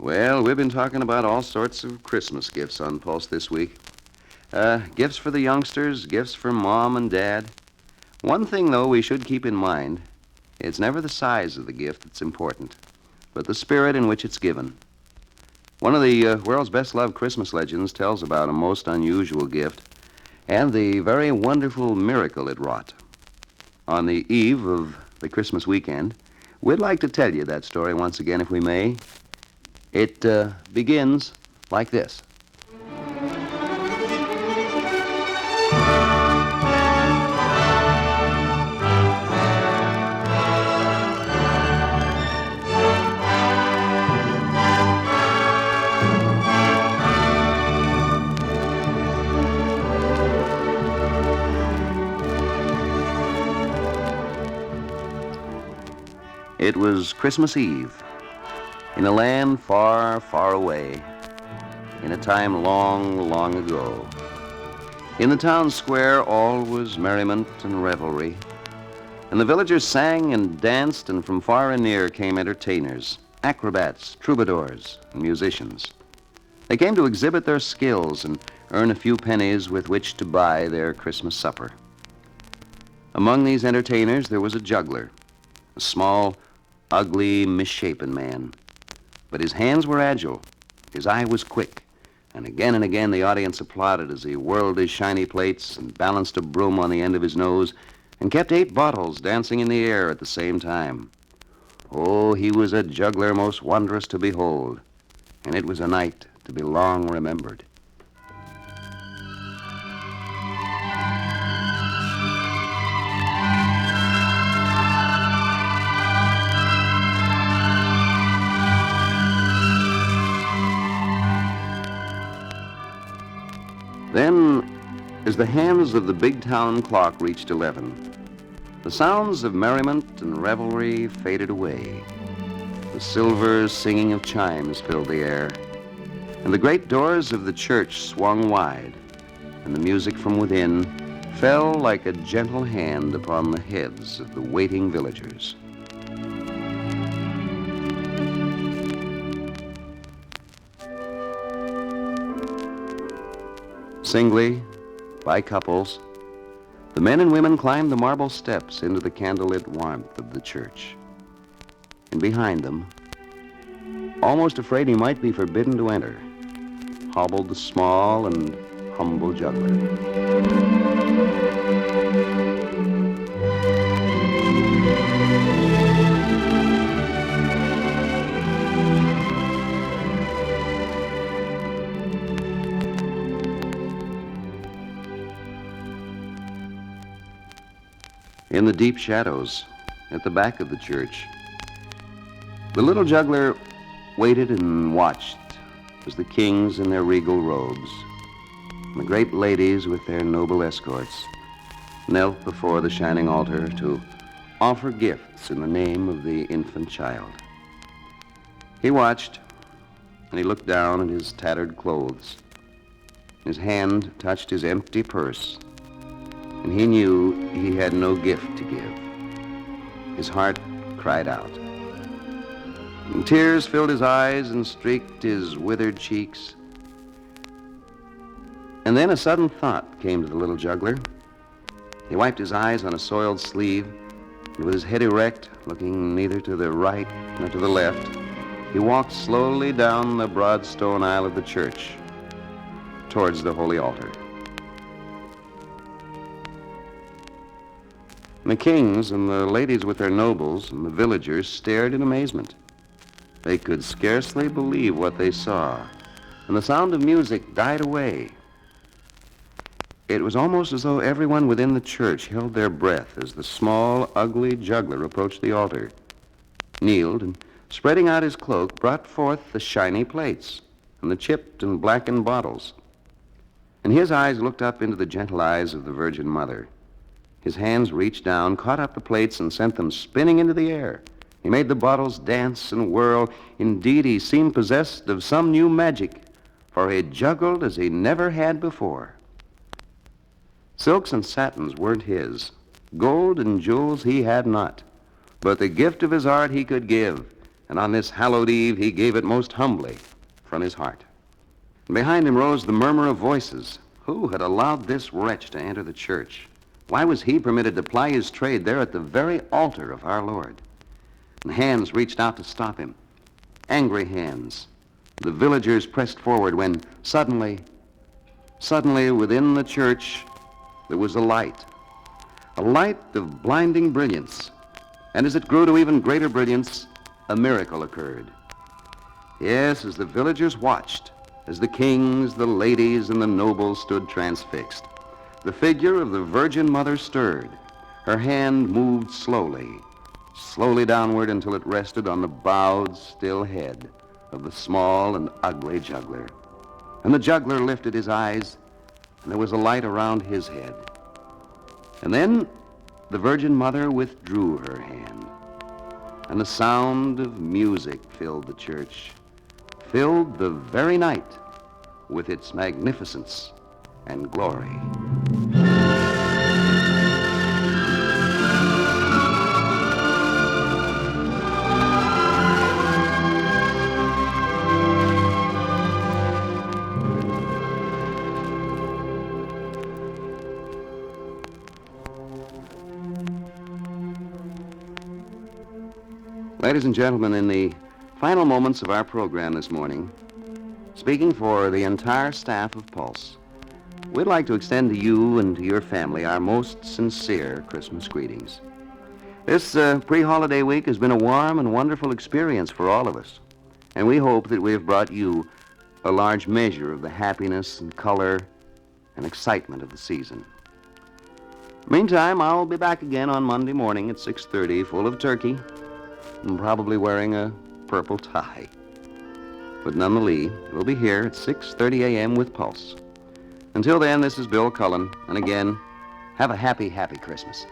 Well, we've been talking about all sorts of Christmas gifts on Pulse this week. Gifts for the youngsters, gifts for Mom and Dad. One thing, though, we should keep in mind. It's never the size of the gift that's important, but the spirit in which it's given. One of the world's best-loved Christmas legends tells about a most unusual gift and the very wonderful miracle it wrought. On the eve of the Christmas weekend, we'd like to tell you that story once again, if we may. It begins like this. It was Christmas Eve, in a land far, far away, in a time long, long ago. In the town square, all was merriment and revelry, and the villagers sang and danced, and from far and near came entertainers, acrobats, troubadours, and musicians. They came to exhibit their skills and earn a few pennies with which to buy their Christmas supper. Among these entertainers, there was a juggler, a small, ugly, misshapen man. But his hands were agile, his eye was quick, and again the audience applauded as he whirled his shiny plates and balanced a broom on the end of his nose and kept 8 bottles dancing in the air at the same time. Oh, he was a juggler most wondrous to behold, and it was a night to be long remembered. Then, as the hands of the big town clock reached 11, the sounds of merriment and revelry faded away. The silver singing of chimes filled the air, and the great doors of the church swung wide, and the music from within fell like a gentle hand upon the heads of the waiting villagers. Singly, by couples, the men and women climbed the marble steps into the candlelit warmth of the church. And behind them, almost afraid he might be forbidden to enter, hobbled the small and humble juggler. In the deep shadows, at the back of the church, the little juggler waited and watched as the kings in their regal robes, and the great ladies with their noble escorts, knelt before the shining altar to offer gifts in the name of the infant child. He watched, and he looked down at his tattered clothes. His hand touched his empty purse, and he knew he had no gift to give. His heart cried out. And tears filled his eyes and streaked his withered cheeks. And then a sudden thought came to the little juggler. He wiped his eyes on a soiled sleeve, and with his head erect, looking neither to the right nor to the left, he walked slowly down the broad stone aisle of the church towards the holy altar. And the kings and the ladies with their nobles and the villagers stared in amazement. They could scarcely believe what they saw, and the sound of music died away. It was almost as though everyone within the church held their breath as the small, ugly juggler approached the altar, kneeled, and spreading out his cloak, brought forth the shiny plates and the chipped and blackened bottles. And his eyes looked up into the gentle eyes of the Virgin Mother. His hands reached down, caught up the plates, and sent them spinning into the air. He made the bottles dance and whirl. Indeed, he seemed possessed of some new magic, for he juggled as he never had before. Silks and satins weren't his. Gold and jewels he had not. But the gift of his art he could give, And on this hallowed eve, he gave it most humbly from his heart. And behind him rose the murmur of voices. Who had allowed this wretch to enter the church? Why was he permitted to ply his trade there at the very altar of our Lord? And hands reached out to stop him. Angry hands. The villagers pressed forward when suddenly within the church, there was a light of blinding brilliance. And as it grew to even greater brilliance, a miracle occurred. Yes, as the villagers watched, as the kings, the ladies, and the nobles stood transfixed, the figure of the Virgin Mother stirred. Her hand moved slowly downward until it rested on the bowed, still head of the small and ugly juggler. And the juggler lifted his eyes, and there was a light around his head. And then the Virgin Mother withdrew her hand, and the sound of music filled the church, filled the very night with its magnificence and glory. Ladies and gentlemen, in the final moments of our program this morning, speaking for the entire staff of Pulse, we'd like to extend to you and to your family our most sincere Christmas greetings. This pre-holiday week has been a warm and wonderful experience for all of us, and we hope that we have brought you a large measure of the happiness and color and excitement of the season. Meantime, I'll be back again on Monday morning at 6:30, full of turkey, and probably wearing a purple tie. But nonetheless, we'll be here at 6:30 a.m. with Pulse. Until then, this is Bill Cullen, and again, have a happy, happy Christmas.